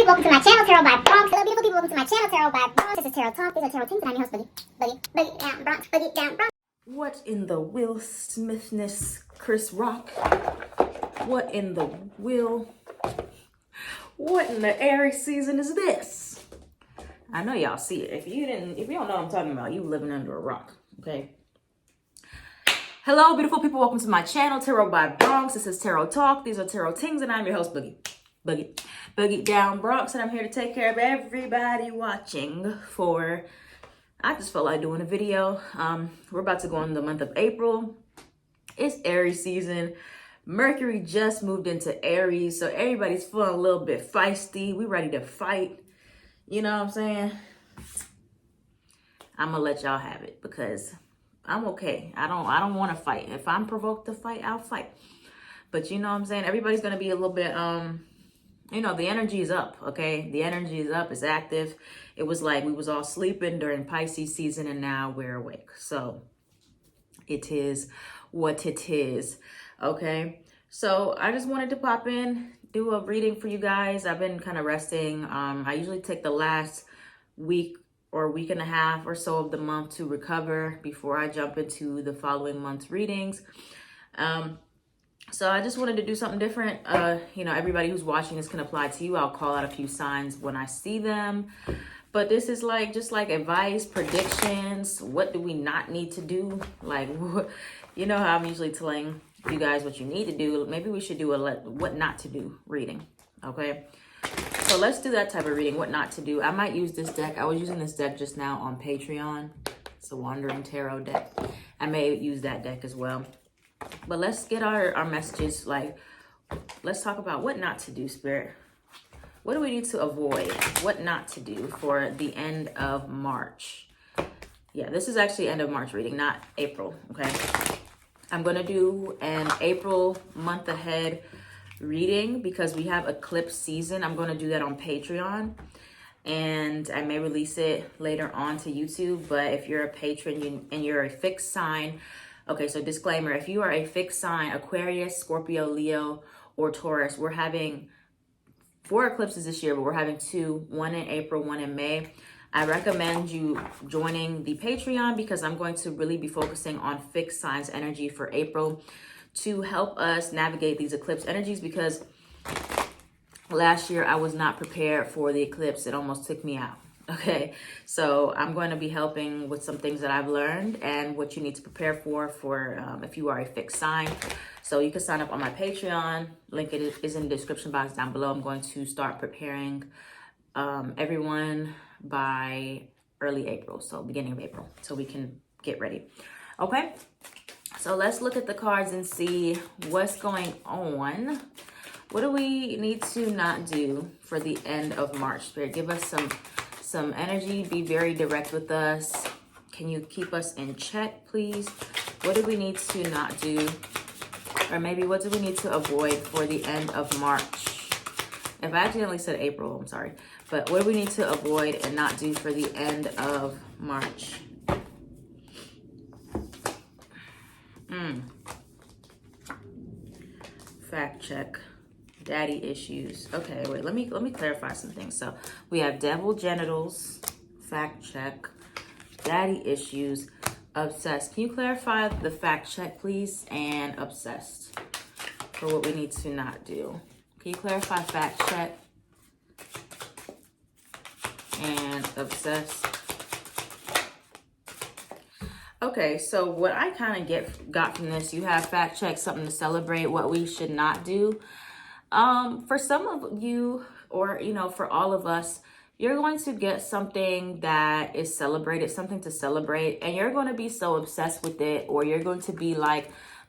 people, welcome to my channel, Tarot by Bronx. Hello, beautiful people, welcome to my channel, Tarot by Bronx. This is Tarot Talk, these are Tarot Things, and I'm your host, Boogie down Bronx, Boogie down Bronx. What in the Will Smithness, Chris Rock? What in the Aries season is this? I know y'all see it. If you don't know what I'm talking about, you living under a rock, okay? Hello, beautiful people. Welcome to my channel, Tarot by Bronx. This is Tarot Talk. These are Tarot Things, and I'm your host, Boogie down Bronx, and I'm here to take care of everybody watching I just felt like doing a video. We're about to go in the month of April. It's Aries season. Mercury just moved into Aries, so everybody's feeling a little bit feisty. We ready to fight. You know what I'm saying? I'm gonna let y'all have it because I'm okay. I don't want to fight. If I'm provoked to fight, I'll fight. But you know what I'm saying? Everybody's gonna be a little bit the energy is up, okay? The energy is up, it's active. It was like we was all sleeping during Pisces season and now we're awake. So it is what it is, okay? So I just wanted to pop in, do a reading for you guys. I've been kind of resting. I usually take the last week or week and a half or so of the month to recover before I jump into the following month's readings. So I just wanted to do something different. Everybody who's watching this can apply to you. I'll call out a few signs when I see them. But this is just like advice, predictions. What do we not need to do? Like, you know how I'm usually telling you guys what you need to do. Maybe we should do a what not to do reading, okay? So let's do that type of reading, what not to do. I might use this deck. I was using this deck just now on Patreon. It's a Wandering Tarot deck. I may use that deck as well. But let's get our messages, let's talk about what not to do, Spirit. What do we need to avoid? What not to do for the end of March? Yeah, this is actually end of March reading, not April, okay? I'm going to do an April month ahead reading because we have eclipse season. I'm going to do that on Patreon. And I may release it later on to YouTube. But if you're a patron and you're a fixed sign, okay, so disclaimer, if you are a fixed sign, Aquarius, Scorpio, Leo, or Taurus, we're having 4 eclipses this year, but we're having 2, one in April, one in May. I recommend you joining the Patreon because I'm going to really be focusing on fixed signs energy for April to help us navigate these eclipse energies because last year I was not prepared for the eclipse. It almost took me out. Okay, so I'm going to be helping with some things that I've learned and what you need to prepare for if you are a fixed sign. So you can sign up on my Patreon. Link is in the description box down below. I'm going to start preparing everyone by early April, so beginning of April, so we can get ready. Okay, so let's look at the cards and see what's going on. What do we need to not do for the end of March? Spirit, give us some energy. Be very direct with us. Can you keep us in check, please? What do we need to not do? Or maybe what do we need to avoid for the end of March? If I accidentally said April, I'm sorry. But what do we need to avoid and not do for the end of March? Fact check. Daddy issues. Okay, wait, let me clarify some things. So we have devil genitals, fact check, daddy issues, obsessed. Can you clarify the fact check, please, and obsessed for what we need to not do? Can you clarify fact check and obsessed? Okay, so what I kind of got from this, you have fact check, something to celebrate, what we should not do. For some of you, or, for all of us, you're going to get something that is celebrated, something to celebrate, and you're going to be so obsessed with it, or you're going to be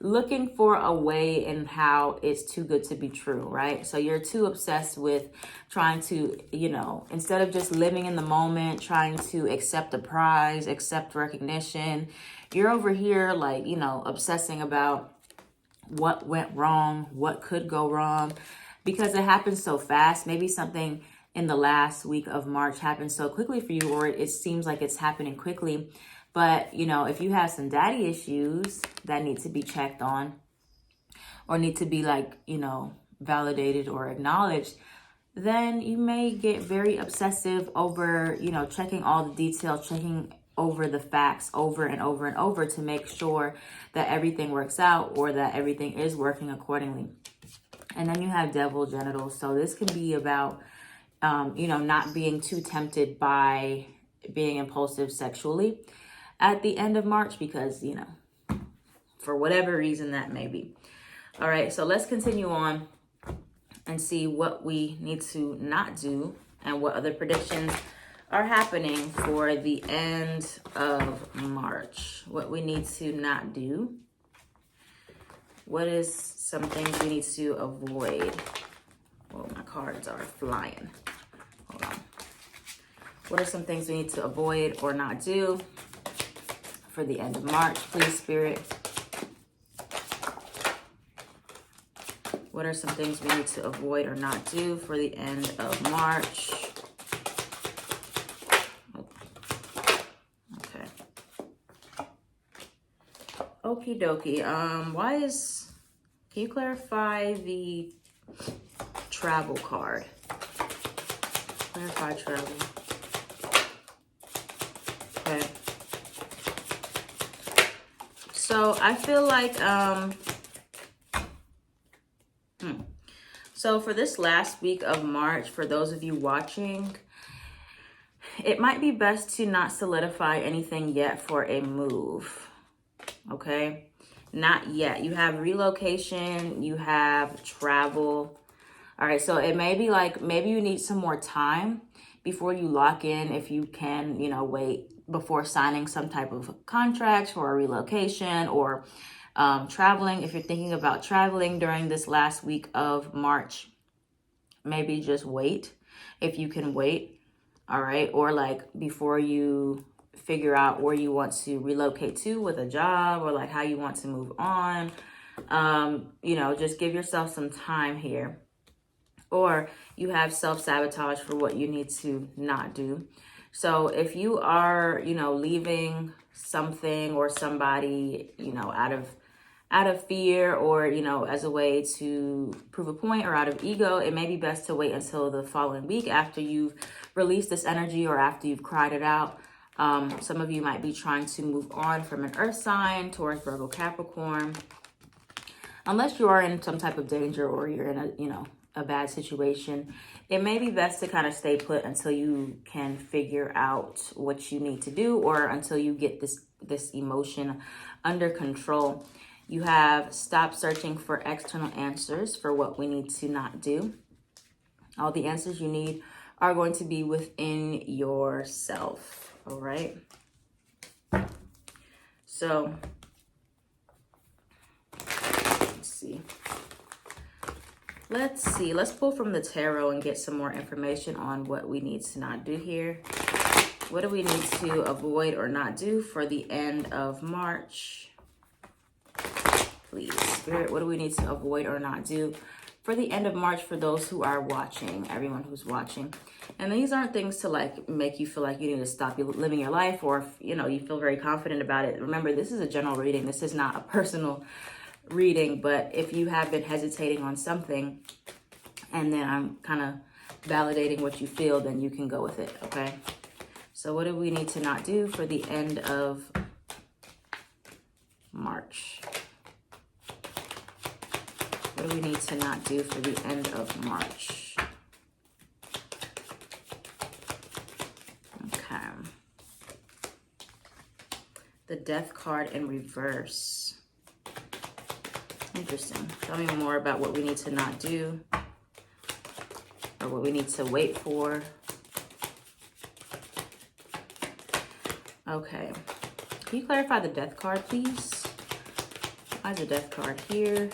looking for a way in how it's too good to be true, right? So you're too obsessed with trying to, instead of just living in the moment, trying to accept a prize, accept recognition, you're over here obsessing about what went wrong, what could go wrong, because it happens so fast. Maybe something in the last week of March happened so quickly for you, or it seems like it's happening quickly. But, if you have some daddy issues that need to be checked on or need to be validated or acknowledged, then you may get very obsessive over, you know, checking all the details, checking over the facts over and over and over to make sure that everything works out or that everything is working accordingly. And then you have devil genitals. So this can be about, you know, not being too tempted by being impulsive sexually at the end of March because, you know, for whatever reason that may be. All right, so let's continue on and see what we need to not do and what other predictions are happening for the end of March. What we need to not do. What is some things we need to avoid? Oh, my cards are flying. Hold on. What are some things we need to avoid or not do for the end of March? Please, Spirit. What are some things we need to avoid or not do for the end of March? Okie dokie. Can you clarify the travel card? Clarify travel. Okay. So I feel like, so for this last week of March, for those of you watching, it might be best to not solidify anything yet for a move. Okay, not yet. You have relocation, you have travel. All right, so it may be like maybe you need some more time before you lock in, if you can, you know, wait before signing some type of contract for a relocation or traveling. If you're thinking about traveling during this last week of March, maybe just wait if you can wait. All right, or like before you figure out where you want to relocate to with a job or like how you want to move on. You know, just give yourself some time here. Or you have self-sabotage for what you need to not do. So if you are, you know, leaving something or somebody, you know, out of fear or, you know, as a way to prove a point or out of ego, it may be best to wait until the following week after you've released this energy or after you've cried it out. Some of you might be trying to move on from an earth sign towards Virgo, Capricorn. Unless you are in some type of danger or you're in a, you know, a bad situation, it may be best to kind of stay put until you can figure out what you need to do or until you get this emotion under control. You have stop searching for external answers for what we need to not do. All the answers you need are going to be within yourself. All right. So let's see. Let's pull from the tarot and get some more information on what we need to not do here. What do we need to avoid or not do for the end of March? Please, Spirit, what do we need to avoid or not do for the end of March for those who are watching, everyone who's watching? And these aren't things to like make you feel like you need to stop living your life or, you know, you feel very confident about it. Remember, this is a general reading. This is not a personal reading, but if you have been hesitating on something and then I'm kind of validating what you feel, then you can go with it, okay? So what do we need to not do for the end of March? What do we need to not do for the end of March? Okay. The Death card in reverse. Interesting. Tell me more about what we need to not do or what we need to wait for. Okay. Can you clarify the Death card, please? Why is the Death card here?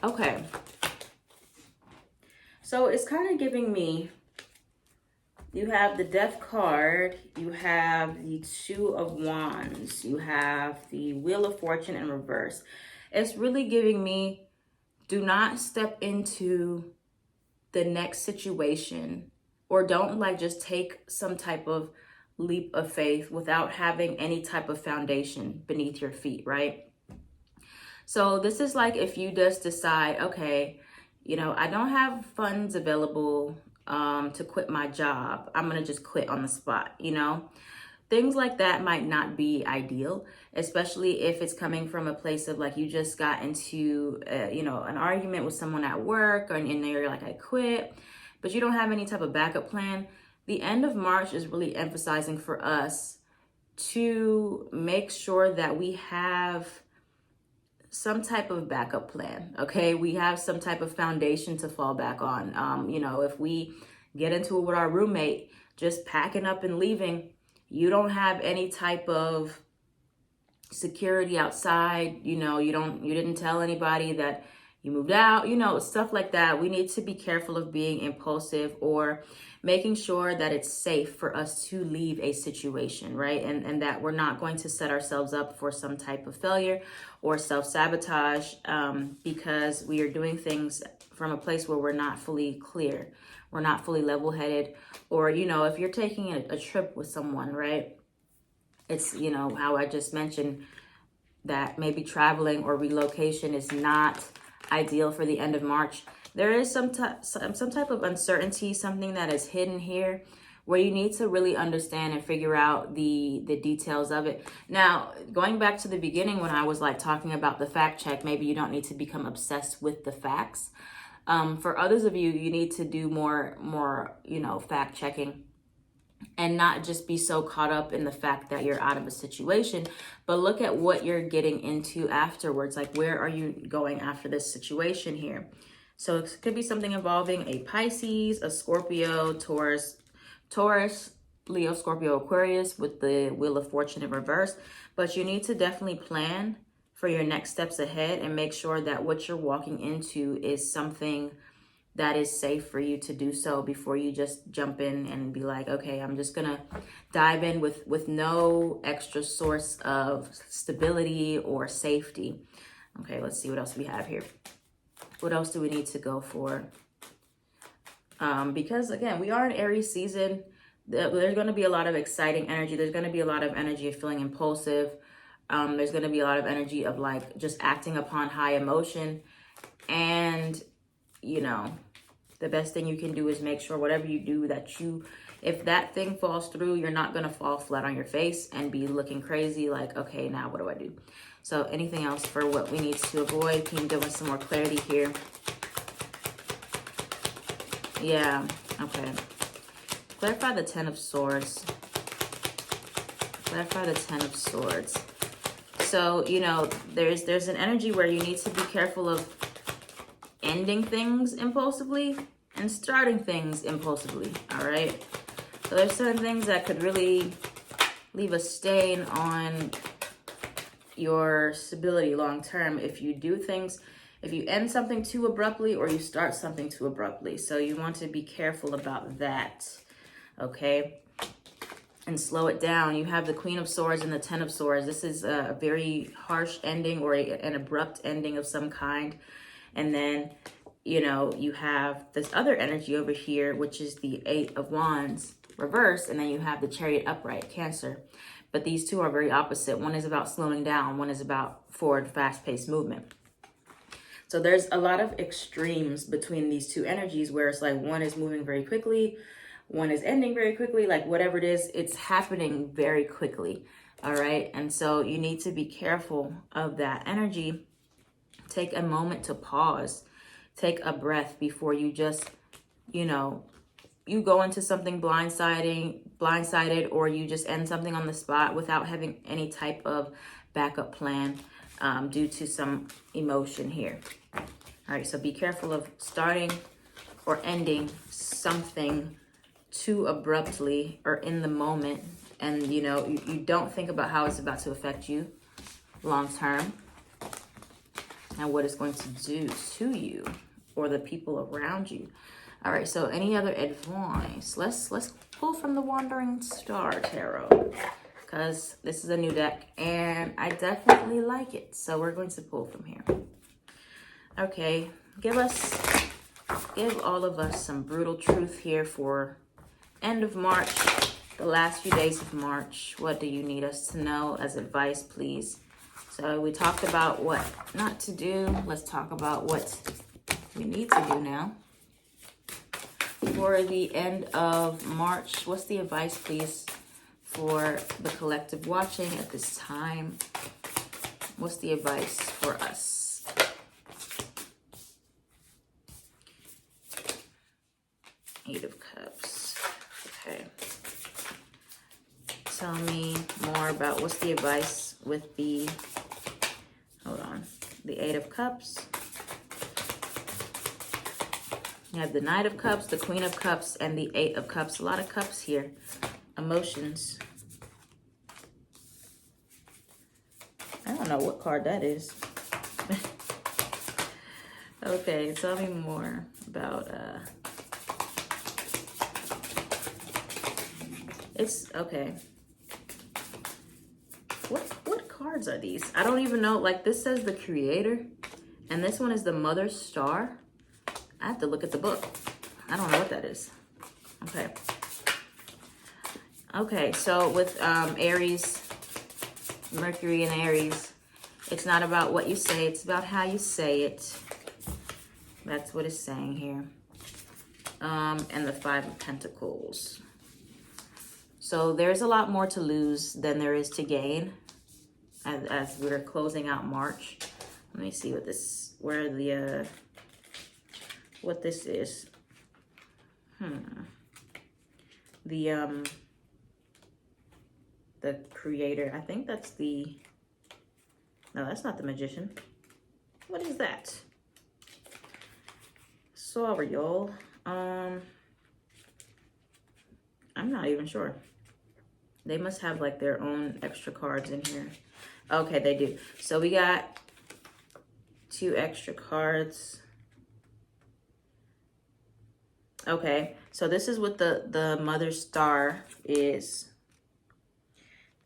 Okay. So it's kind of giving me, you have the Death card, you have the Two of Wands, you have the Wheel of Fortune in reverse. It's really giving me, do not step into the next situation or don't like just take some type of leap of faith without having any type of foundation beneath your feet, right? So this is like if you just decide, okay, you know, I don't have funds available to quit my job. I'm going to just quit on the spot, you know. Things like that might not be ideal, especially if it's coming from a place of like you just got into, you know, an argument with someone at work, and you're like, I quit, but you don't have any type of backup plan. The end of March is really emphasizing for us to make sure that we have some type of backup plan, okay? We have some type of foundation to fall back on. You know, if we get into it with our roommate, just packing up and leaving, you don't have any type of security outside, you know, you didn't tell anybody that you moved out, you know, stuff like that. We need to be careful of being impulsive or making sure that it's safe for us to leave a situation, right? And that we're not going to set ourselves up for some type of failure or self-sabotage because we are doing things from a place where we're not fully clear. We're not fully level-headed. Or, you know, if you're taking a trip with someone, right? It's, you know, how I just mentioned that maybe traveling or relocation is not ideal for the end of March. There is some type of uncertainty, something that is hidden here where you need to really understand and figure out the details of it. Now, going back to the beginning when I was like talking about the fact check, maybe you don't need to become obsessed with the facts. For others of you, you need to do more, you know, fact checking and not just be so caught up in the fact that you're out of a situation, but look at what you're getting into afterwards. Like, where are you going after this situation here? So it could be something involving a Pisces, a Scorpio, Taurus, Leo, Scorpio, Aquarius with the Wheel of Fortune in reverse. But you need to definitely plan for your next steps ahead and make sure that what you're walking into is something that is safe for you to do so before you just jump in and be like, okay, I'm just gonna dive in with no extra source of stability or safety. Okay, let's see what else we have here. What else do we need to go for? Because again, we are in Aries season. There's going to be a lot of exciting energy. There's going to be a lot of energy of feeling impulsive. There's going to be a lot of energy of like just acting upon high emotion. And, you know, the best thing you can do is make sure whatever you do if that thing falls through, you're not going to fall flat on your face and be looking crazy like, okay, now what do I do? So anything else for what we need to avoid? Can you give us some more clarity here? Yeah, okay. Clarify the Ten of Swords. Clarify the Ten of Swords. So, you know, there's an energy where you need to be careful of ending things impulsively and starting things impulsively, all right? So there's certain things that could really leave a stain on your stability long term if you do things, if you end something too abruptly or you start something too abruptly. So you want to be careful about that, okay? And slow it down. You have the Queen of Swords and the Ten of Swords. This is a very harsh ending or an abrupt ending of some kind. And then, you know, you have this other energy over here, which is the Eight of Wands reverse, and then you have the Chariot upright, Cancer. But these two are very opposite. One is about slowing down. One is about forward, fast-paced movement. So there's a lot of extremes between these two energies where it's like one is moving very quickly, one is ending very quickly, like whatever it is, it's happening very quickly, all right? And so you need to be careful of that energy. Take a moment to pause. Take a breath before you just, you know, you go into something blindsided, or you just end something on the spot without having any type of backup plan due to some emotion here. All right, so be careful of starting or ending something too abruptly or in the moment. And, you know, you don't think about how it's about to affect you long term and what it's going to do to you or the people around you. All right, so any other advice? Let's pull from the Wandering Star Tarot, because this is a new deck and I definitely like it. So we're going to pull from here. Okay, give all of us some brutal truth here for end of March, the last few days of March. What do you need us to know as advice, please? So we talked about what not to do. Let's talk about what we need to do now. For the end of March, what's the advice, please, for the collective watching at this time? What's the advice for us? Eight of Cups. Okay. Tell me more about what's the advice with the, hold on, the Eight of Cups. You have the Knight of Cups, the Queen of Cups, and the Eight of Cups. A lot of cups here. Emotions. I don't know what card that is. Okay, tell me more about, it's, okay. What cards are these? I don't even know. Like, this says the Creator, and this one is the Mother Star. I have to look at the book. I don't know what that is. Okay. Okay, so with Aries, Mercury and Aries, it's not about what you say, it's about how you say it. That's what it's saying here. And the Five of Pentacles. So there's a lot more to lose than there is to gain as we're closing out March. Let me see what this, where the, what this is. The Creator. I think that's the, no, that's not the Magician. What is that? Sorry, y'all. I'm not even sure. They must have like their own extra cards in here. Okay, they do. So we got 2 extra cards. Okay, so this is what the Mother Star is.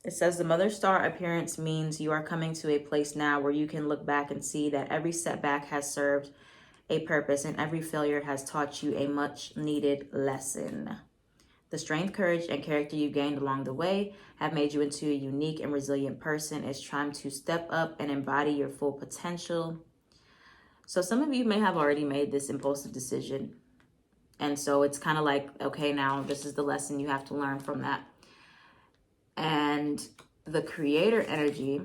It says the Mother Star appearance means you are coming to a place now where you can look back and see that every setback has served a purpose and every failure has taught you a much needed lesson. The strength, courage, and character you gained along the way have made you into a unique and resilient person. It's time to step up and embody your full potential. So some of you may have already made this impulsive decision. And so it's kind of like, okay, now this is the lesson you have to learn from that. And the Creator energy,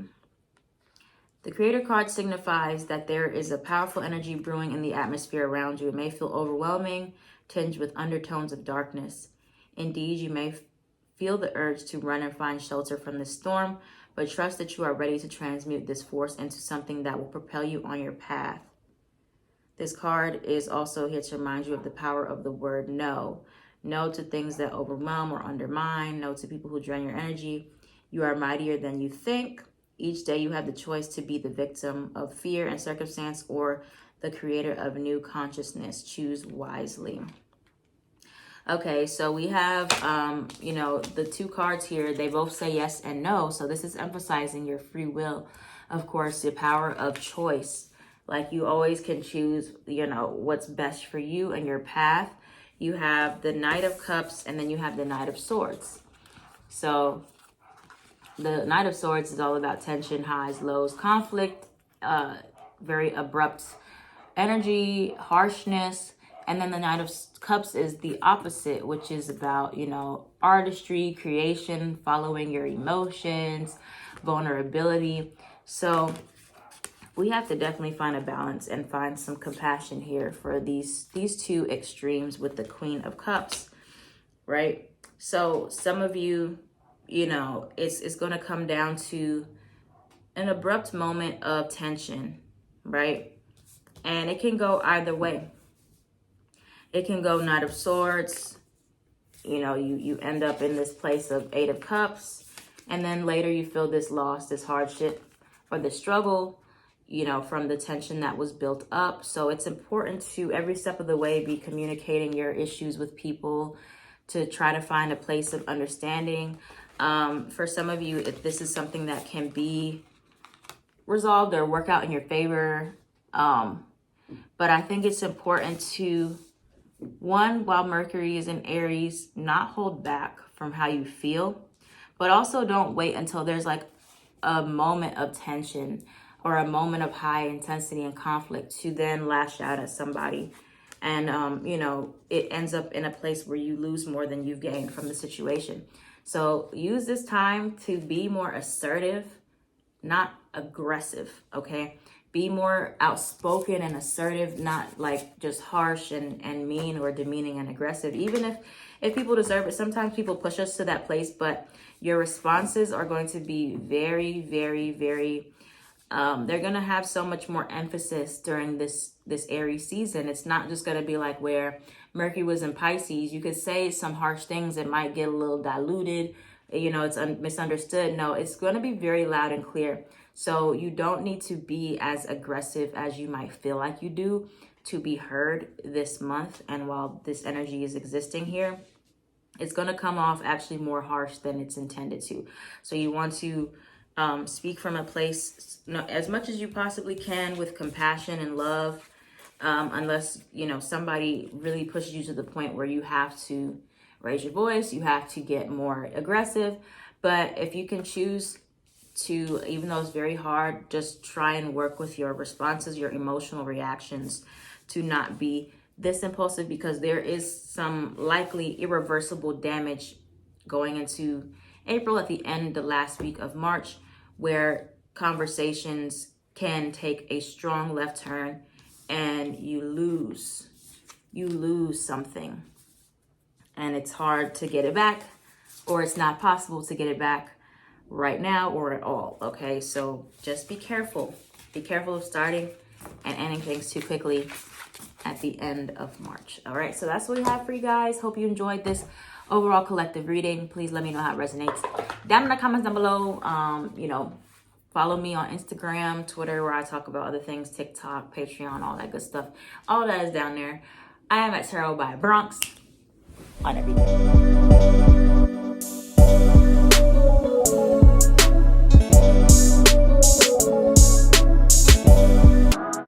the Creator card signifies that there is a powerful energy brewing in the atmosphere around you. It may feel overwhelming, tinged with undertones of darkness. Indeed, you may feel the urge to run and find shelter from the storm, but trust that you are ready to transmute this force into something that will propel you on your path. This card is also here to remind you of the power of the word no. No to things that overwhelm or undermine. No to people who drain your energy. You are mightier than you think. Each day you have the choice to be the victim of fear and circumstance or the creator of new consciousness. Choose wisely. Okay, so we have, you know, the 2 cards here. They both say yes and no. So this is emphasizing your free will. Of course, the power of choice. Like you always can choose, you know, what's best for you and your path. You have the Knight of Cups and then you have the Knight of Swords. So the Knight of Swords is all about tension, highs, lows, conflict, very abrupt energy, harshness. And then the Knight of Cups is the opposite, which is about, you know, artistry, creation, following your emotions, vulnerability. So we have to definitely find a balance and find some compassion here for these 2 extremes with the Queen of Cups, right? So some of you, you know, it's going to come down to an abrupt moment of tension, right? And it can go either way. It can go Knight of Swords, you know, you end up in this place of 8 of Cups, and then later you feel this loss, this hardship, or the struggle, you know, from the tension that was built up. So it's important to every step of the way be communicating your issues with people to try to find a place of understanding. For some of you, if this is something that can be resolved or work out in your favor. But I think it's important to, one, while Mercury is in Aries, not hold back from how you feel, but also don't wait until there's like a moment of tension or a moment of high intensity and conflict to then lash out at somebody. And, you know, it ends up in a place where you lose more than you've gained from the situation. So use this time to be more assertive, not aggressive, okay? Be more outspoken and assertive, not like just harsh and mean or demeaning and aggressive. Even if people deserve it, sometimes people push us to that place, but your responses are going to be very, very, very, they're going to have so much more emphasis during this Aries season. It's not just going to be like where Mercury was in Pisces. You could say some harsh things that might get a little diluted. You know, it's misunderstood. No, it's going to be very loud and clear. So you don't need to be as aggressive as you might feel like you do to be heard this month. And while this energy is existing here, it's going to come off actually more harsh than it's intended to. So you want to speak from a place, you know, as much as you possibly can with compassion and love, unless, you know, somebody really pushes you to the point where you have to raise your voice, you have to get more aggressive. But if you can choose to, even though it's very hard, just try and work with your responses, your emotional reactions to not be this impulsive, because there is some likely irreversible damage going into April at the end, the last week of March, where conversations can take a strong left turn and you lose something. And it's hard to get it back, or it's not possible to get it back right now or at all, okay? So just be careful. Be careful of starting and ending things too quickly at the end of March. All right, so that's what we have for you guys. Hope you enjoyed this overall collective reading. Please let me know how it resonates down in the comments down below. You know, follow me on Instagram, Twitter, where I talk about other things, TikTok, Patreon, all that good stuff. All that is down there. I am at Tarot by Bronx on everything.